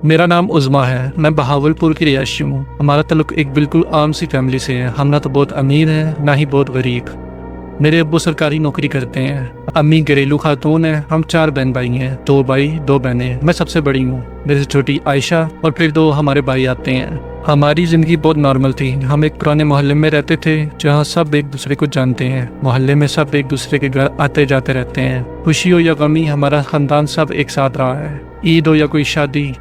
میرا نام عظما ہے، میں بہاولپور کی رہائشی ہوں۔ ہمارا تعلق ایک بالکل عام سی فیملی سے ہے۔ ہم نہ تو بہت امیر ہیں نہ ہی بہت غریب۔ میرے ابو سرکاری نوکری کرتے ہیں، امی گھریلو خاتون ہیں۔ ہم 4 بہن بھائی ہیں، 2 بھائی 2 بہنیں، میں سب سے بڑی ہوں۔ میرے سے چھوٹی عائشہ اور پھر 2 ہمارے بھائی آتے ہیں۔ ہماری زندگی بہت نارمل تھی۔ ہم ایک پرانے محلے میں رہتے تھے جہاں سب ایک دوسرے کو جانتے ہیں۔ محلے میں سب ایک دوسرے کے گھر آتے جاتے رہتے ہیں۔ خوشی ہو یا غمی، ہمارا خاندان سب ایک ساتھ رہا ہے۔ عید ہو یا کوئی شادی،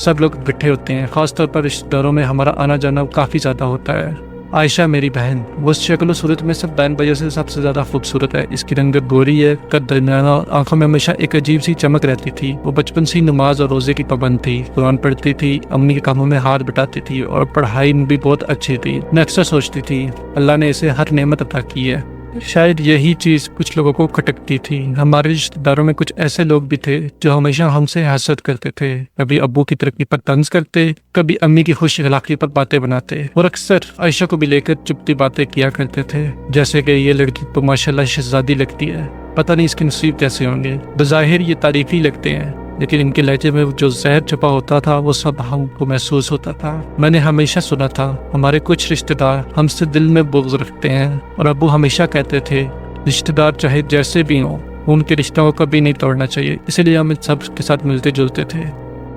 سب لوگ اکٹھے ہوتے ہیں۔ خاص طور پر رشتہ داروں میں ہمارا آنا جانا کافی زیادہ ہوتا ہے۔ عائشہ میری بہن، وہ شکل و صورت میں سب بہن بھائیوں سے سب سے زیادہ خوبصورت ہے۔ اس کی رنگت گوری ہے، قد درمیانہ، آنکھوں میں ہمیشہ ایک عجیب سی چمک رہتی تھی۔ وہ بچپن سے نماز اور روزے کی پابند تھی، قرآن پڑھتی تھی، امی کے کاموں میں ہاتھ بٹاتی تھی اور پڑھائی میں بھی بہت اچھی تھی۔ میں اکثر سوچتی تھی اللہ نے اسے ہر نعمت عطا کی ہے، شاید یہی چیز کچھ لوگوں کو کھٹکتی تھی۔ ہمارے رشتہ داروں میں کچھ ایسے لوگ بھی تھے جو ہمیشہ ہم سے حسد کرتے تھے، کبھی ابو کی ترقی پر طنز کرتے، کبھی امی کی خوش اخلاقی پر باتیں بناتے، اور اکثر عائشہ کو بھی لے کر چپتی باتیں کیا کرتے تھے، جیسے کہ یہ لڑکی تو ماشاءاللہ شہزادی لگتی ہے، پتہ نہیں اس کے نصیب کیسے ہوں گے۔ بظاہر یہ تعریفی لگتے ہیں، لیکن ان کے لہجے میں جو زہر چھپا ہوتا تھا وہ سب ہم کو محسوس ہوتا تھا۔ میں نے ہمیشہ سنا تھا ہمارے کچھ رشتہ دار ہم سے دل میں بغض رکھتے ہیں، اور ابو ہمیشہ کہتے تھے رشتہ دار چاہے جیسے بھی ہوں ان کے رشتوں کو کبھی نہیں توڑنا چاہیے، اسی لیے ہم سب کے ساتھ ملتے جلتے تھے۔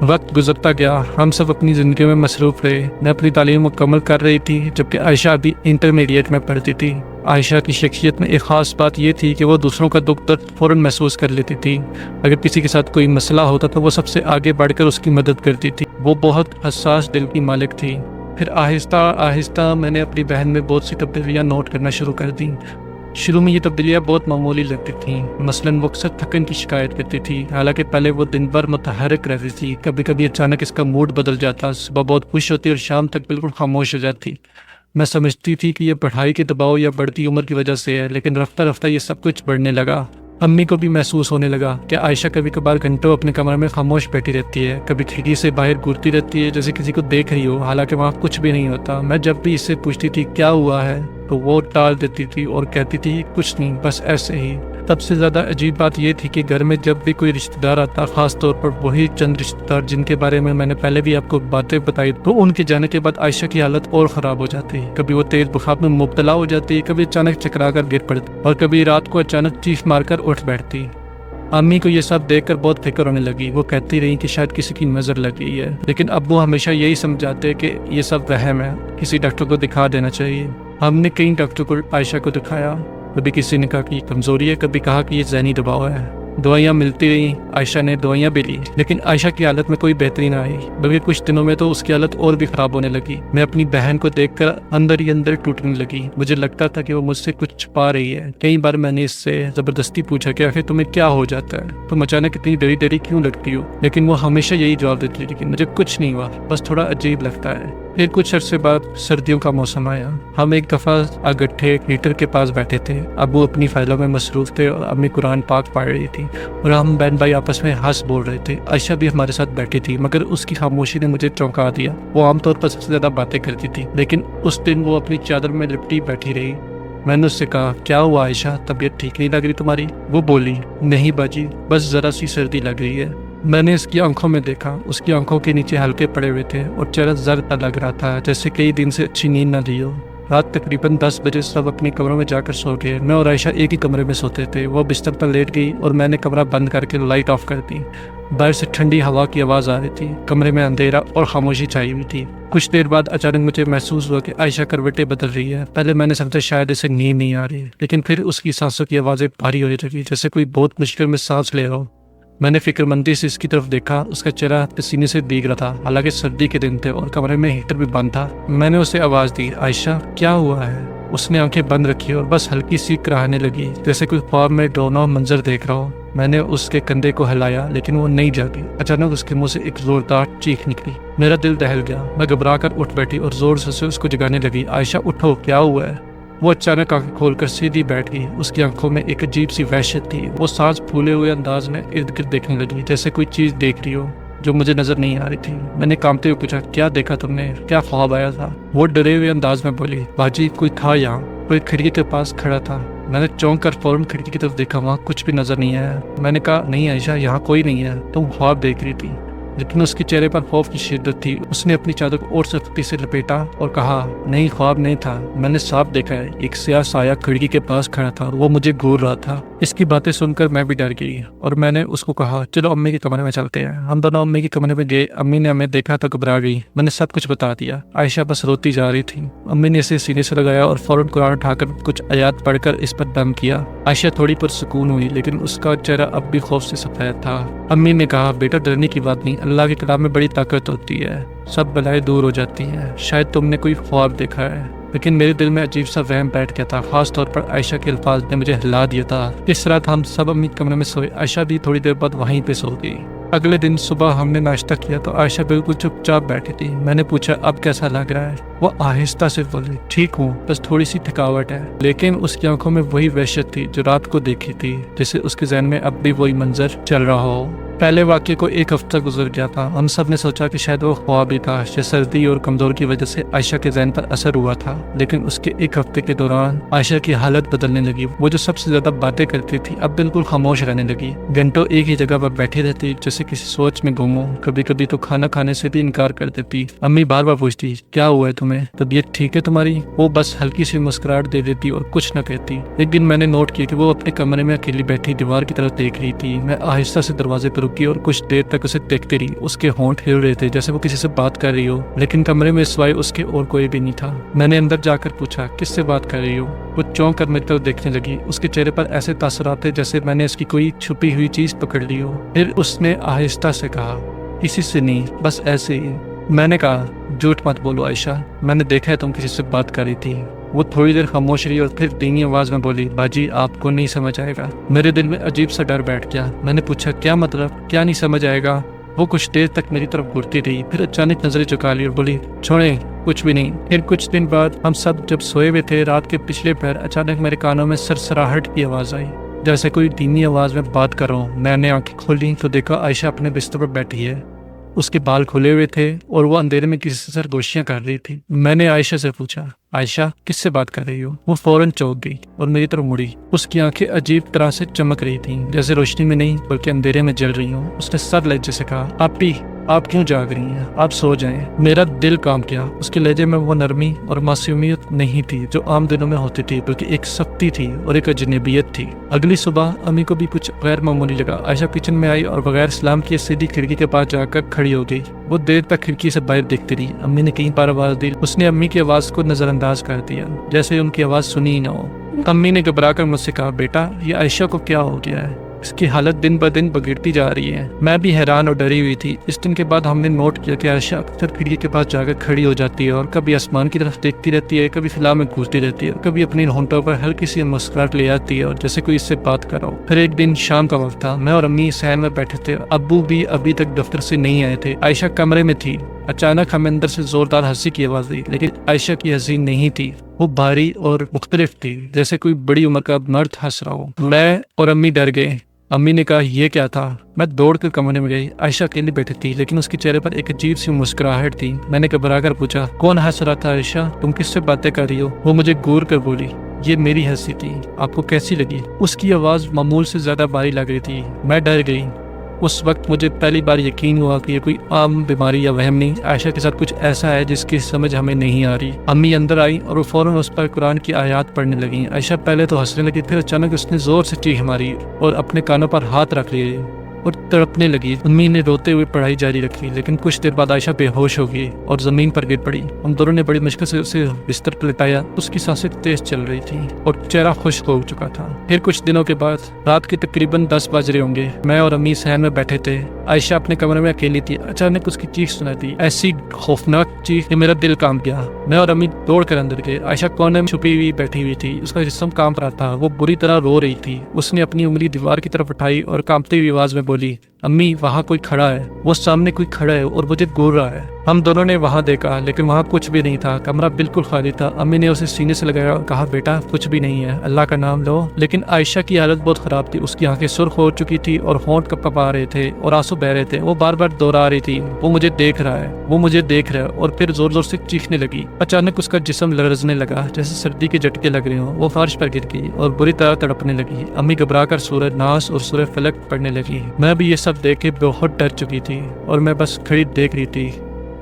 وقت گزرتا گیا، ہم سب اپنی زندگی میں مصروف رہے۔ میں اپنی تعلیم مکمل کر رہی تھی جبکہ عائشہ ابھی انٹرمیڈیٹ میں پڑھتی تھی۔ عائشہ کی شخصیت میں ایک خاص بات یہ تھی کہ وہ دوسروں کا دکھ درد فوراً محسوس کر لیتی تھی۔ اگر کسی کے ساتھ کوئی مسئلہ ہوتا تو وہ سب سے آگے بڑھ کر اس کی مدد کرتی تھی۔ وہ بہت حساس دل کی مالک تھی۔ پھر آہستہ آہستہ میں نے اپنی بہن میں بہت سی تبدیلیاں نوٹ کرنا شروع کر دیں۔ شروع میں یہ تبدیلیاں بہت معمولی لگتی تھیں، مثلاً وہ اکثر تھکن کی شکایت کرتی تھی، حالانکہ پہلے وہ دن بھر متحرک رہتی تھی۔ کبھی کبھی اچانک اس کا موڈ بدل جاتا، صبح بہت خوش ہوتی اور شام تک بالکل خاموش ہو جاتی۔ میں سمجھتی تھی کہ یہ پڑھائی کے دباؤ یا بڑھتی عمر کی وجہ سے ہے، لیکن رفتہ رفتہ یہ سب کچھ بڑھنے لگا۔ امی کو بھی محسوس ہونے لگا کہ عائشہ کبھی کبھار گھنٹوں اپنے کمرے میں خاموش بیٹھی رہتی ہے، کبھی کھڑکی سے باہر گھورتی رہتی ہے جیسے کسی کو دیکھ رہی ہو، حالانکہ وہاں کچھ بھی نہیں ہوتا۔ میں جب بھی اس سے پوچھتی تھی کیا ہوا ہے تو وہ ٹال دیتی تھی اور کہتی تھی کچھ نہیں، بس ایسے ہی۔ سب سے زیادہ عجیب بات یہ تھی کہ گھر میں جب بھی کوئی رشتہ دار آتا، خاص طور پر وہی چند رشتہ دار جن کے بارے میں نے پہلے بھی آپ کو باتیں بتائی، تو ان کے جانے کے بعد عائشہ کی حالت اور خراب ہو جاتی۔ کبھی وہ تیز بخار میں مبتلا ہو جاتی، کبھی اچانک چکرا کر گر پڑتی، اور کبھی رات کو اچانک چیخ مار کر اٹھ بیٹھتی۔ امی کو یہ سب دیکھ کر بہت فکر ہونے لگی۔ وہ کہتی رہی کہ شاید کسی کی نظر لگ گئی ہے، لیکن ابو ہمیشہ یہی سمجھاتے کہ یہ سب وہم ہے، کسی ڈاکٹر کو دکھا دینا چاہیے۔ ہم نے کئی ڈاکٹر کو عائشہ کو دکھایا، کبھی کسی نے کہا کہ یہ کمزوری ہے، کبھی کہا کہ یہ ذہنی دباؤ ہے۔ دوائیاں ملتی رہیں، عائشہ نے دوائیاں بھی لی، لیکن عائشہ کی حالت میں کوئی بہتری نہ آئی، بلکہ کچھ دنوں میں تو اس کی حالت اور بھی خراب ہونے لگی۔ میں اپنی بہن کو دیکھ کر اندر ہی اندر ٹوٹنے لگی۔ مجھے لگتا تھا کہ وہ مجھ سے کچھ چھپا رہی ہے۔ کئی بار میں نے اس سے زبردستی پوچھا کہ آخر تمہیں کیا ہو جاتا ہے، تم اچانک اتنی ڈری ڈری کیوں لگتی ہو، لیکن وہ ہمیشہ یہی جواب دیتی تھی کہ مجھے کچھ نہیں ہوا، بس تھوڑا عجیب لگتا ہے۔ پھر کچھ عرصے بعد سردیوں کا موسم آیا۔ ہم ایک دفعہ اگٹھے ہیٹر کے پاس بیٹھے تھے، ابو اپنی فائلوں میں مصروف تھے اور امی قرآن پاک پڑھ رہی تھی، اور ہم بہن بھائی آپس میں ہنس بول رہے تھے۔ عائشہ بھی ہمارے ساتھ بیٹھی تھی، مگر اس کی خاموشی نے مجھے چونکا دیا۔ وہ عام طور پر سب سے زیادہ باتیں کرتی تھی، لیکن اس دن وہ اپنی چادر میں لپٹی بیٹھی رہی۔ میں نے اس سے کہا کیا ہوا عائشہ، طبیعت ٹھیک نہیں لگ رہی تمہاری؟ وہ بولی نہیں باجی، بس ذرا سی سردی لگ رہی ہے۔ میں نے اس کی آنکھوں میں دیکھا، اس کی آنکھوں کے نیچے ہلکے پڑے ہوئے تھے اور چہرہ زرد لگ رہا تھا، جیسے کئی دن سے اچھی نیند نہ لی ہو۔ رات تقریباً 10 بجے سب اپنے کمروں میں جا کر سو گئے۔ میں اور عائشہ ایک ہی کمرے میں سوتے تھے۔ وہ بستر پر لیٹ گئی اور میں نے کمرہ بند کر کے لائٹ آف کر دی۔ باہر سے ٹھنڈی ہوا کی آواز آ رہی تھی، کمرے میں اندھیرا اور خاموشی چھائی ہوئی تھی۔ کچھ دیر بعد اچانک مجھے محسوس ہوا کہ عائشہ کروٹیں بدل رہی ہے۔ پہلے میں نے سمجھا شاید اسے نیند نہیں آ رہی، لیکن پھر اس کی سانسوں کی آوازیں بھاری ہونے لگی، جیسے کوئی بہت مشکل میں سانس لے رہا ہو۔ میں نے فکر مندی سے اس کی طرف دیکھا، اس کا چہرہ پسینے سے بھیگ رہا تھا، حالانکہ سردی کے دن تھے اور کمرے میں ہیٹر بھی بند تھا۔ میں نے اسے آواز دی عائشہ کیا ہوا ہے؟ اس نے آنکھیں بند رکھی اور بس ہلکی سی کراہنے لگی، جیسے کوئی خواب میں ڈراؤنا منظر دیکھ رہا ہو۔ میں نے اس کے کندھے کو ہلایا لیکن وہ نہیں جاگی۔ اچانک اس کے منہ سے ایک زوردار چیخ نکلی۔ میرا دل دہل گیا، میں گھبرا کر اٹھ بیٹھی اور زور سے اس کو جگانے لگی۔ عائشہ اٹھو، کیا ہوا ہے؟ وہ اچانک آنکھیں کھول کر سیدھی بیٹھ گئی۔ اس کی آنکھوں میں ایک عجیب سی وحشت تھی۔ وہ سانس پھولے ہوئے انداز میں ارد گرد دیکھنے لگی، جیسے کوئی چیز دیکھ رہی ہو جو مجھے نظر نہیں آ رہی تھی۔ میں نے کانپتے ہوئے پوچھا کیا دیکھا تم نے، کیا خواب آیا تھا؟ وہ ڈرے ہوئے انداز میں بولی باجی کوئی تھا یہاں، کوئی کھڑکی کے پاس کھڑا تھا۔ میں نے چونک کر فوراً کھڑکی کی طرف دیکھا، وہاں کچھ بھی نظر نہیں آیا۔ میں نے کہا نہیں عائشہ، یہاں کوئی نہیں ہے، تم خواب دیکھ رہی تھی۔ لیکن اس کے چہرے پر خوف کی شدت تھی۔ اس نے اپنی چادر کو اور سختی سے لپیٹا اور کہا، نہیں، خواب نہیں تھا، میں نے صاف دیکھا ہے، ایک سیاہ سایہ کھڑکی کے پاس کھڑا تھا اور وہ مجھے گھور رہا تھا۔ اس کی باتیں سن کر میں بھی ڈر گئی اور میں نے اس کو کہا، چلو امی کے کمرے میں چلتے ہیں۔ ہم دونوں امی کے کمرے میں گئے۔ امی نے ہمیں دیکھا تو گھبرا گئی۔ میں نے سب کچھ بتا دیا۔ عائشہ بس روتی جا رہی تھی۔ امی نے اسے سینے سے لگایا اور فوراً قرآن اٹھا کر کچھ آیات پڑھ کر اس پر دم کیا۔ عائشہ تھوڑی پرسکون ہوئی، لیکن اس کا چہرہ اب بھی خوف سے سفید تھا۔ امی نے کہا، بیٹا ڈرنے کی بات نہیں، اللہ کے کلام میں بڑی طاقت ہوتی ہے، سب بلائیں دور ہو جاتی ہیں، شاید تم نے کوئی خواب دیکھا ہے۔ لیکن میرے دل میں عجیب سا وہم بیٹھ گیا تھا، خاص طور پر عائشہ کے الفاظ نے مجھے ہلا دیا تھا۔ اس رات ہم سب امی کے کمرے میں سوئے۔ عائشہ بھی تھوڑی دیر بعد وہیں پہ سو گئی۔ اگلے دن صبح ہم نے ناشتہ کیا تو عائشہ بالکل چپ چاپ بیٹھی تھی۔ میں نے پوچھا، اب کیسا لگ رہا ہے؟ وہ آہستہ سے بولی، ٹھیک ہوں، بس تھوڑی سی تھکاوٹ ہے۔ لیکن اس کی آنکھوں میں وہی وحشت تھی جو رات کو دیکھی تھی، جیسے اس کے ذہن میں اب بھی وہی منظر چل رہا ہو۔ پہلے واقعے کو ایک ہفتہ گزر گیا تھا۔ ہم سب نے سوچا کہ شاید وہ خواب ہی تھا، شاید سردی اور کمزور کی وجہ سے عائشہ کے ذہن پر اثر ہوا تھا۔ لیکن اس کے ایک ہفتے کے دوران عائشہ کی حالت بدلنے لگی۔ وہ جو سب سے زیادہ باتیں کرتی تھی اب بالکل خاموش رہنے لگی۔ گھنٹوں ایک ہی جگہ پر بیٹھی رہتی جیسے کسی سوچ میں گم ہو۔ کبھی کبھی تو کھانا کھانے سے بھی انکار کر دیتی۔ امی بار بار پوچھتی، کیا ہوا ہے تمہیں؟ طبیعت ٹھیک ہے تمہاری؟ وہ بس ہلکی سی مسکراہٹ دے دیتی اور کچھ نہ کہتی۔ ایک دن میں نے نوٹ کیا کہ وہ اپنے کمرے میں اکیلی بیٹھی دیوار کی طرف دیکھ رہی تھی۔ میں آہستہ سے دروازے پر رکی اور کچھ دیر تک اسے دیکھتی رہی۔ اس کے ہونٹ ہل رہے تھے جیسے وہ کسی سے بات کر رہی ہو، لیکن کمرے میں سوائے اس کے اور کوئی بھی نہیں تھا۔ میں نے اندر جا کر پوچھا، کس سے بات کر رہی ہو؟ وہ چونک کر میری طرف دیکھنے لگی۔ اس کے چہرے پر ایسے تاثرات تھے جیسے میں نے اس کی کوئی چھپی ہوئی چیز پکڑ لی ہو۔ پھر اس نے آہستہ سے کہا، کسی سے نہیں، بس ایسے ہی۔ میں نے کہا، جھوٹ مت بولو عائشہ، میں نے دیکھا ہے تم کسی سے بات کر رہی تھی۔ وہ تھوڑی دیر خاموش رہی اور پھر دھیمی آواز میں بولی، باجی آپ کو نہیں سمجھ آئے گا۔ میرے دل میں عجیب سا ڈر بیٹھ گیا۔ میں نے پوچھا، کیا مطلب؟ کیا نہیں سمجھ آئے گا؟ وہ کچھ دیر تک میری طرف گھورتی رہی، پھر اچانک نظریں چکا لی اور بولی، چھوڑیں، کچھ بھی نہیں۔ پھر کچھ دن بعد ہم سب جب سوئے ہوئے تھے، رات کے پچھلے پہر اچانک میرے کانوں میں سرسراہٹ کی آواز آئی، جیسے کوئی دھیمی آواز میں بات کر رہا ہوں۔ میں نے آنکھیں کھولی تو دیکھا عائشہ اپنے بستر پر بیٹھی ہے۔ اس کے بال کھلے ہوئے تھے اور وہ اندھیرے میں کسی سے سرگوشیاں کر رہی تھی۔ میں نے عائشہ سے پوچھا، عائشہ کس سے بات کر رہی ہو؟ وہ فوراً چونک گئی اور میری طرف مڑی۔ اس کی آنکھیں عجیب طرح سے چمک رہی تھیں، جیسے روشنی میں نہیں بلکہ اندھیرے میں جل رہی ہوں۔ اس نے سر لہجے سے کہا، آپ کیوں جاگ رہی ہیں؟ آپ سو جائیں۔ میرا دل کام کیا۔ اس کے لہجے میں وہ نرمی اور معصومیت نہیں تھی جو عام دنوں میں ہوتی تھی، بلکہ ایک سختی تھی اور ایک اجنبیت تھی۔ اگلی صبح امی کو بھی کچھ غیر معمولی لگا۔ عائشہ کچن میں آئی اور بغیر سلام کیے سیدھی کھڑکی کے پاس جا کر کھڑی ہو گئی۔ وہ دیر تک کھڑکی سے باہر دیکھتی رہی۔ امی نے کئی بار آواز دی۔ اس نے امی کی آواز کو نظر انداز کر دیا، جیسے ان کی آواز سنی ہی نہ ہو۔ امی نے گھبرا کر مجھ سے کہا، بیٹا یہ عائشہ کو کیا ہو گیا ہے؟ اس کی حالت دن بہ دن بگڑتی جا رہی ہے۔ میں بھی حیران اور ڈری ہوئی تھی۔ اس دن کے بعد ہم نے نوٹ کیا کہ عائشہ اکثر کھڑکی کے پاس جا کر کھڑی ہو جاتی ہے اور کبھی آسمان کی طرف دیکھتی رہتی ہے، کبھی فضا میں گھومتی رہتی ہے، اور کبھی اپنی ہونٹوں پر ہلکی سی مسکراہٹ لے آتی ہے اور جیسے کوئی اس سے بات کر رہا ہو۔ پھر ایک دن شام کا وقت تھا، میں اور امی صحن میں بیٹھے تھے۔ ابو بھی ابھی تک دفتر سے نہیں آئے تھے۔ عائشہ کمرے میں تھی۔ اچانک ہمیں اندر سے زوردار ہنسی کی آواز دی، لیکن عائشہ کی ہنسی نہیں تھی، وہ بھاری اور مختلف تھی، جیسے کوئی بڑی عمر کا مرد ہنس رہا ہو۔ میں اور امی ڈر گئے۔ امی نے کہا، یہ کیا تھا؟ میں دوڑ کر کمرے میں گئی۔ عائشہ اکیلی بیٹھی تھی، لیکن اس کے چہرے پر ایک عجیب سی مسکراہٹ تھی۔ میں نے گھبرا کر پوچھا، کون ہنس رہا تھا عائشہ؟ تم کس سے باتیں کر رہی ہو؟ وہ مجھے گور کر بولی، یہ میری ہنسی تھی، آپ کو کیسی لگی؟ اس کی آواز معمول سے زیادہ بھاری لگ رہی تھی۔ میں ڈر گئی۔ اس وقت مجھے پہلی بار یقین ہوا کہ یہ کوئی عام بیماری یا وہم نہیں، عائشہ کے ساتھ کچھ ایسا ہے جس کی سمجھ ہمیں نہیں آ رہی۔ امی اندر آئی اور وہ فوراً اس پر قرآن کی آیات پڑھنے لگیں۔ عائشہ پہلے تو ہنسنے لگی، پھر اچانک اس نے زور سے چیخ ماری اور اپنے کانوں پر ہاتھ رکھ لیے اور تڑپنے لگی۔ امی نے روتے ہوئے پڑھائی جاری رکھی، لیکن کچھ دیر بعد عائشہ بے ہوش ہو گئی اور زمین پر گر پڑی۔ ہم دونوں نے بڑی مشکل سے اسے بستر پر لٹایا۔ اس کی سانسیں تیز چل رہی تھی اور چہرہ خشک ہو چکا تھا۔ پھر کچھ دنوں کے بعد رات کے تقریباً 10 بج رہے ہوں گے، میں اور امی صحن میں بیٹھے تھے۔ عائشہ اپنے کمرے میں اکیلی تھی۔ اچانک اس کی چیخ سنائی دی، ایسی خوفناک چیخ کہ میرا دل کانپ گیا۔ میں اور امی دوڑ کر اندر گئے۔ عائشہ کونے میں چھپی ہوئی بیٹھی ہوئی تھی، اس کا جسم کانپ رہا تھا، وہ بری طرح رو رہی تھی۔ اس نے اپنی انگلی دیوار کی طرف اٹھائی اور کانپتی ہوئی آواز میں بولی، امی وہاں کوئی کھڑا ہے، وہ سامنے کوئی کھڑا ہے اور مجھے گھور رہا ہے۔ ہم دونوں نے وہاں دیکھا، لیکن وہاں کچھ بھی نہیں تھا، کمرہ بالکل خالی تھا۔ امی نے اسے سینے سے لگایا اور کہا، بیٹا کچھ بھی نہیں ہے، اللہ کا نام لو۔ لیکن عائشہ کی حالت بہت خراب تھی، اس کی آنکھیں سرخ ہو چکی تھی اور ہونٹ کپا رہے تھے اور آنسو بہ رہے تھے۔ وہ بار بار دوہرا رہی تھی، وہ مجھے دیکھ رہا ہے، وہ مجھے دیکھ رہا ہے، اور پھر زور زور سے چیخنے لگی۔ اچانک اس کا جسم لرزنے لگا، جیسے سردی کے جھٹکے لگ رہے ہوں۔ وہ فرش پر گر گئی اور بری طرح تڑپنے لگی۔ امی گھبرا کر سورہ ناس اور سورہ فلق پڑھنے لگی۔ میں بھی یہ سب طرف دیکھ کے بہت ڈر چکی تھی اور میں بس کھڑی دیکھ رہی تھی۔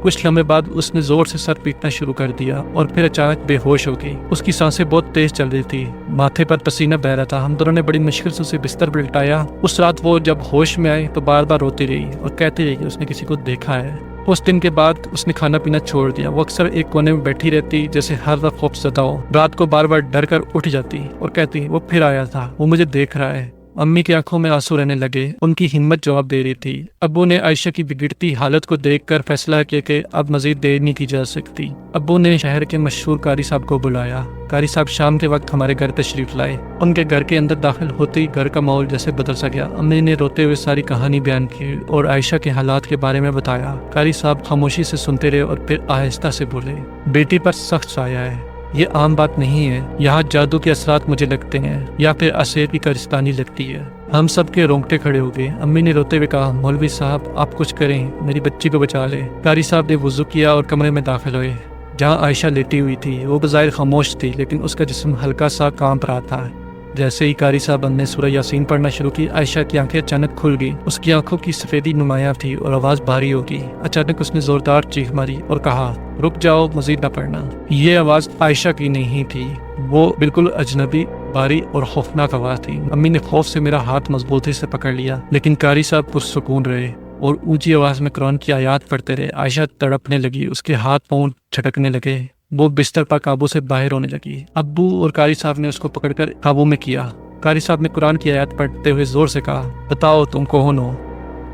کچھ لمحے بعد اس نے زور سے سر پیٹنا شروع کر دیا اور پھر اچانک بے ہوش ہو گئی۔ اس کی سانسیں بہت تیز چل رہی تھی، ماتھے پر پسینہ بہہ رہا تھا۔ ہم دونوں نے بڑی مشکل سے اسے بستر پر لٹایا۔ اس رات وہ جب ہوش میں آئی تو بار بار روتی رہی اور کہتی رہی کہ اس نے کسی کو دیکھا ہے۔ اس دن کے بعد اس نے کھانا پینا چھوڑ دیا۔ وہ اکثر ایک کونے میں بیٹھی رہتی جیسے ہر وقت خوف زدہ ہو۔ رات کو بار بار ڈر کر اٹھ جاتی اور کہتی وہ پھر آیا تھا، وہ مجھے دیکھ رہا ہے۔ امی کی آنکھوں میں آنسو رہنے لگے، ان کی ہمت جواب دے رہی تھی۔ ابو نے عائشہ کی بگڑتی حالت کو دیکھ کر فیصلہ کیا کہ اب مزید دیر نہیں کی جا سکتی۔ ابو نے شہر کے مشہور قاری صاحب کو بلایا۔ قاری صاحب شام کے وقت ہمارے گھر تشریف لائے۔ ان کے گھر کے اندر داخل ہوتے ہی گھر کا ماحول جیسے بدل سا گیا۔ امی نے روتے ہوئے ساری کہانی بیان کی اور عائشہ کے حالات کے بارے میں بتایا۔ قاری صاحب خاموشی سے سنتے رہے اور پھر آہستہ سے بولے، بیٹی پر سخت سایہ ہے، یہ عام بات نہیں ہے، یہاں جادو کے اثرات مجھے لگتے ہیں یا پھر اسیر کی کارستانی لگتی ہے۔ ہم سب کے رونگٹے کھڑے ہو گئے۔ امی نے روتے ہوئے کہا، مولوی صاحب آپ کچھ کریں، میری بچی کو بچا لے۔ قاری صاحب نے وضو کیا اور کمرے میں داخل ہوئے جہاں عائشہ لیٹی ہوئی تھی۔ وہ بظاہر خاموش تھی لیکن اس کا جسم ہلکا سا کانپ رہا تھا۔ جیسے ہی قاری صاحب نے سورہ یاسین پڑھنا شروع کی، عائشہ کی آنکھیں اچانک کھل گئی۔ اس کی آنکھوں کی سفیدی نمایاں تھی اور آواز بھاری ہو گئی۔ اچانک اس نے زوردار چیخ ماری اور کہا، رک جاؤ، مزید نہ پڑھنا۔ یہ آواز عائشہ کی نہیں تھی، وہ بالکل اجنبی، بھاری اور خوفناک آواز تھی۔ امی نے خوف سے میرا ہاتھ مضبوطی سے پکڑ لیا لیکن قاری صاحب پرسکون رہے اور اونچی آواز میں قرآن کی آیات پڑھتے رہے۔ عائشہ تڑپنے لگی، اس کے ہاتھ پاؤں چھٹکنے لگے، وہ بستر پر قابو سے باہر ہونے لگی۔ ابو اور قاری صاحب نے اس کو پکڑ کر قابو میں کیا۔ قاری صاحب نے قرآن کی آیات پڑھتے ہوئے زور سے کہا، بتاؤ تم کون ہو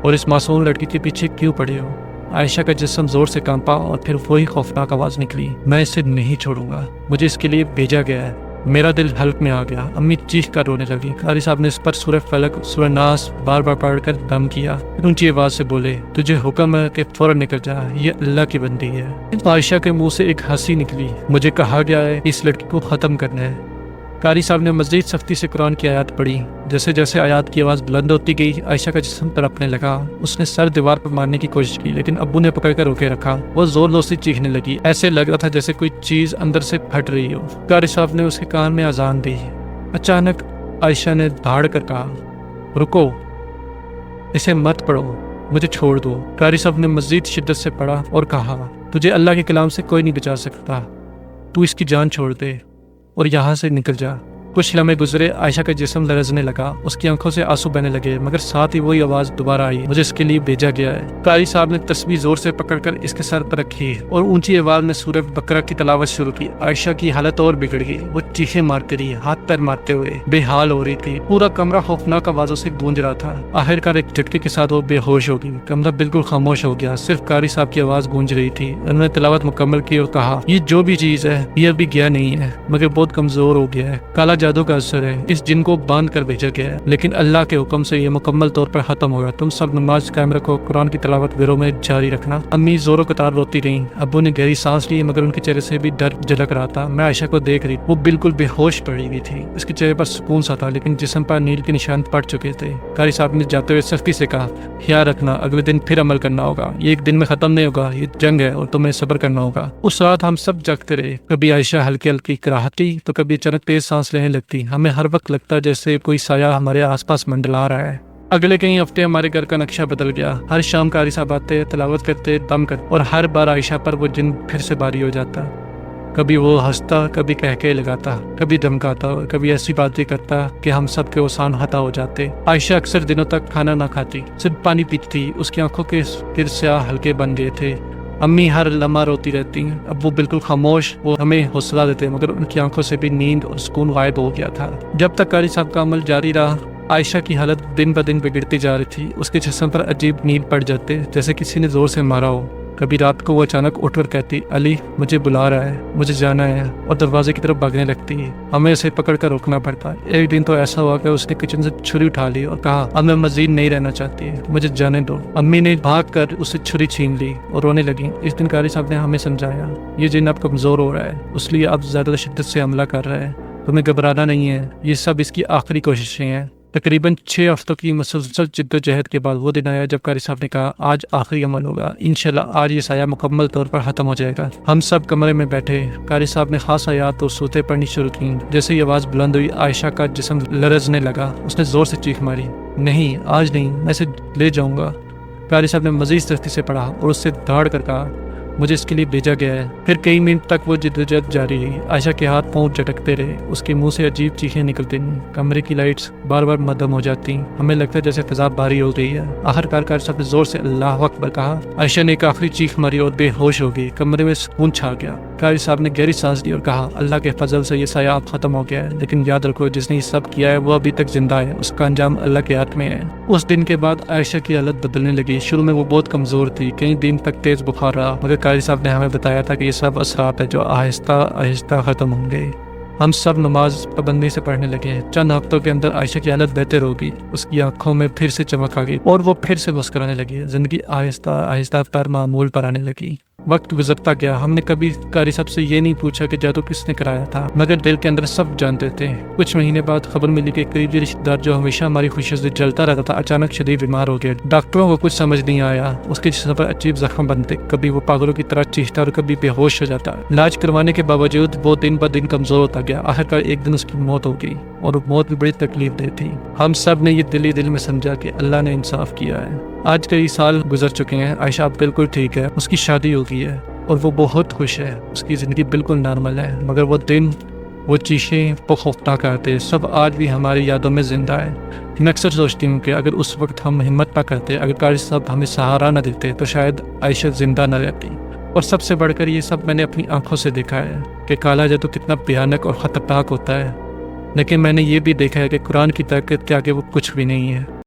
اور اس معصوم لڑکی کے پیچھے کیوں پڑے ہو؟ عائشہ کا جسم زور سے کانپا اور پھر وہی خوفناک آواز نکلی، میں اسے نہیں چھوڑوں گا، مجھے اس کے لیے بھیجا گیا ہے۔ میرا دل حلق میں آ گیا۔ امی چیخ کر رونے لگی۔ قاری صاحب نے اس پر سورہ فلق، سورہ ناس بار بار پڑھ کر دم کیا، پھر اونچی آواز سے بولے، تجھے حکم ہے کہ فوراً نکل جا، یہ اللہ کی بندی ہے۔ عائشہ کے منہ سے ایک ہنسی نکلی، مجھے کہا گیا ہے اس لڑکی کو ختم کرنا ہے۔ قاری صاحب نے مزید سختی سے قرآن کی آیات پڑھی۔ جیسے جیسے آیات کی آواز بلند ہوتی گئی، عائشہ کا جسم تڑپنے لگا۔ اس نے سر دیوار پر مارنے کی کوشش کی لیکن ابو نے پکڑ کر روکے رکھا۔ وہ زور زور سے چیخنے لگی، ایسے لگ رہا تھا جیسے کوئی چیز اندر سے پھٹ رہی ہو۔ قاری صاحب نے اس کے کان میں اذان دی۔ اچانک عائشہ نے دھاڑ کر کہا، رکو، اسے مت پڑھو، مجھے چھوڑ دو۔ قاری صاحب نے مزید شدت سے پڑھا اور کہا، تجھے اللہ کے کلام سے کوئی نہیں بچا سکتا، تو اس کی جان چھوڑ دے اور یہاں سے نکل جا۔ کچھ لمحے گزرے، عائشہ کا جسم لرزنے لگا، اس کی آنکھوں سے آنسو بہنے لگے، مگر ساتھ ہی وہی آواز دوبارہ آئی، مجھے اس کے لیے بھیجا گیا ہے۔ قاری صاحب نے تسبیح زور سے پکڑ کر اس کے سر پر رکھی اور اونچی آواز میں سورہ بقرہ کی تلاوت شروع کی۔ عائشہ کی حالت اور بگڑ گئی، وہ چیخیں مارتی رہی، ہاتھ پیر مارتے ہوئے بے حال ہو رہی تھی۔ پورا کمرہ خوفناک آوازوں سے گونج رہا تھا۔ آخرکار ایک جھٹکے کے ساتھ وہ بے ہوش ہو گئی۔ کمرہ بالکل خاموش ہو گیا، صرف قاری صاحب کی آواز گونج رہی تھی۔ انہوں نے تلاوت مکمل کی اور کہا، یہ جو بھی چیز ہے یہ ابھی گیا نہیں ہے مگر بہت کمزور ہو گیا ہے، کالا جادو کا اثر ہے، اس جن کو باندھ کر بھیجا گیا ہے، لیکن اللہ کے حکم سے یہ مکمل طور پر ختم ہوگا۔ تم سب نماز قائم رکھو، قرآن کی تلاوت گھروں میں جاری رکھنا۔ امی زوروں قطار روتی رہیں، ابو نے گہری سانس لی مگر ان کے چہرے سے بھی ڈر جھلک رہا تھا۔ میں عائشہ کو دیکھ رہی، وہ بالکل بے ہوش پڑی ہوئی تھی، اس کے چہرے پر سکون سا تھا لیکن جسم پر نیل کے نشان پڑ چکے تھے۔ قاری صاحب نے جاتے ہوئے سختی سے کہا، خیال رکھنا، اگلے دن پھر عمل کرنا ہوگا، یہ ایک دن میں ختم نہیں ہوگا، یہ جنگ ہے اور تمہیں صبر کرنا ہوگا۔ اس رات ہم سب جگتے رہے، کبھی عائشہ ہلکی ہلکی کراہتی تو کبھی اچانک تیز سانس لینے لگتی۔ ہمیں ہر وقت لگتا جیسے کوئی سایہ ہمارے آس پاس منڈلا رہا ہے۔ اگلے کئی ہفتے ہمارے گھر کا نقشہ بدل گیا۔ ہر شام قاری صاحب آتے، تلاوت کرتے، دم کرتے اور ہر بار عائشہ پر وہ جن پھر سے باری ہو جاتا۔ کبھی وہ ہنستا، کبھی کہکے لگاتا، کبھی دھمکاتا اور کبھی ایسی باتیں کرتا کہ ہم سب کے اوسان ہتا ہو جاتے۔ عائشہ اکثر دنوں تک کھانا نہ کھاتی، صرف پانی پیتی تھی، اس کی آنکھوں کے سیاہ ہلکے بن گئے تھے۔ امی ہر لمحہ روتی رہتی، ابو بالکل خاموش، وہ ہمیں حوصلہ دیتے مگر ان کی آنکھوں سے بھی نیند اور سکون غائب ہو گیا تھا۔ جب تک قاری صاحب کا عمل جاری رہا، عائشہ کی حالت دن بدن بگڑتی جا رہی تھی۔ اس کے جسم پر عجیب نیل پڑ جاتے جیسے کسی نے زور سے مارا ہو۔ کبھی رات کو وہ اچانک اٹھ کر کہتی، علی مجھے بلا رہا ہے، مجھے جانا ہے، اور دروازے کی طرف بھاگنے لگتی ہے۔ ہمیں اسے پکڑ کر روکنا پڑتا۔ ایک دن تو ایسا ہوا کہ اس نے کچن سے چھری اٹھا لی اور کہا، اب میں مزید نہیں رہنا چاہتی، مجھے جانے دو۔ امی نے بھاگ کر اسے چھری چھین لی اور رونے لگی۔ اس دن قاری صاحب نے ہمیں سمجھایا، یہ جن اب کمزور ہو رہا ہے، اس لیے اب زیادہ شدت سے حملہ کر رہا ہے، تمہیں گھبرانا نہیں ہے، یہ سب اس کی آخری کوششیں ہیں۔ تقریباً 6 ہفتوں کی مسلسل جد و جہد کے بعد وہ دن آیا جب قاری صاحب نے کہا، آج آخری عمل ہوگا، انشاءاللہ آج یہ سایہ مکمل طور پر ختم ہو جائے گا۔ ہم سب کمرے میں بیٹھے، قاری صاحب نے خاص آیات اور سورتیں پڑھنی شروع کی۔ جیسے ہی آواز بلند ہوئی، عائشہ کا جسم لرزنے لگا، اس نے زور سے چیخ ماری، نہیں آج نہیں، میں اسے لے جاؤں گا۔ قاری صاحب نے مزید سختی سے پڑھا اور اس سے دھاڑ کر کہا مجھے اس کے لیے بھیجا گیا ہے۔ پھر کئی منٹ تک وہ جدوجہد جاری رہی۔ عائشہ کے ہاتھ پاؤں جھٹکتے رہے، اس کے منہ سے عجیب چیخیں نکلتی، کمرے کی لائٹس بار بار مدھم ہو جاتی، ہمیں لگتا ہے جیسے فضا بھاری ہو گئی ہے۔ آخرکار قاری صاحب نے زور سے اللہ اکبر کہا۔ عائشہ نے ایک آخری چیخ ماری اور بے ہوش ہو گئی، کمرے میں سکون چھا گیا۔ قاری صاحب نے گہری سانس لی اور کہا اللہ کے فضل سے یہ سایہ اب ختم ہو گیا ہے، لیکن یاد رکھو جس نے یہ سب کیا ہے وہ ابھی تک زندہ ہے، اس کا انجام اللہ کے ہاتھ میں ہے۔ اس دن کے بعد عائشہ کی حالت بدلنے لگی۔ شروع میں وہ بہت کمزور تھی، کئی دن تک تیز بخار رہا، مگر قاری صاحب نے ہمیں بتایا تھا کہ یہ سب اثرات ہیں جو آہستہ آہستہ ختم ہوں گے۔ ہم سب نماز پابندی سے پڑھنے لگے۔ چند ہفتوں کے اندر عائشہ کی حالت بہتر ہوگی، اس کی آنکھوں میں پھر سے چمک آ گئی اور وہ پھر سے مسکرانے لگی۔ زندگی آہستہ آہستہ پر معمول پر آنے لگی۔ وقت گزرتا گیا، ہم نے کبھی قاری صاحب سے یہ نہیں پوچھا کہ جادو کس نے کرایا تھا، مگر دل کے اندر سب جانتے تھے۔ کچھ مہینے بعد خبر ملی کہ قریبی رشتہ دار جو ہمیشہ ہماری خوشیوں سے جلتا رہتا تھا اچانک شدید بیمار ہو گیا۔ ڈاکٹروں کو کچھ سمجھ نہیں آیا، اس کے جسم پر عجیب زخم بنتے، کبھی وہ پاگلوں کی طرح چیختا اور کبھی بے ہوش ہو جاتا۔ علاج کروانے کے باوجود وہ دن بہ دن کمزور ہوتا گیا۔ آخرکار ایک دن اس کی موت ہو گئی، اور وہ موت بھی بڑی تکلیف دہ تھی۔ ہم سب نے یہ دل میں سمجھا کہ اللہ نے انصاف کیا ہے۔ آج کئی سال گزر چکے ہیں، عائشہ اب بالکل ٹھیک ہے، اس کی شادی ہو گئی ہے اور وہ بہت خوش ہے، اس کی زندگی بالکل نارمل ہے، مگر وہ دن، وہ چیخیں، وہ خوفناک آتے سب آج بھی ہماری یادوں میں زندہ ہے۔ میں اکثر سوچتی ہوں کہ اگر اس وقت ہم ہمت نہ کرتے، اگر قاری صاحب ہمیں سہارا نہ دیتے تو شاید عائشہ زندہ نہ رہتی۔ اور سب سے بڑھ کر یہ سب میں نے اپنی آنکھوں سے دیکھا ہے کہ کالا جادو کتنا بھیانک اور خطرناک ہوتا ہے، لیکن میں نے یہ بھی دیکھا ہے کہ قرآن کی طاقت کے آگے وہ کچھ بھی نہیں ہے۔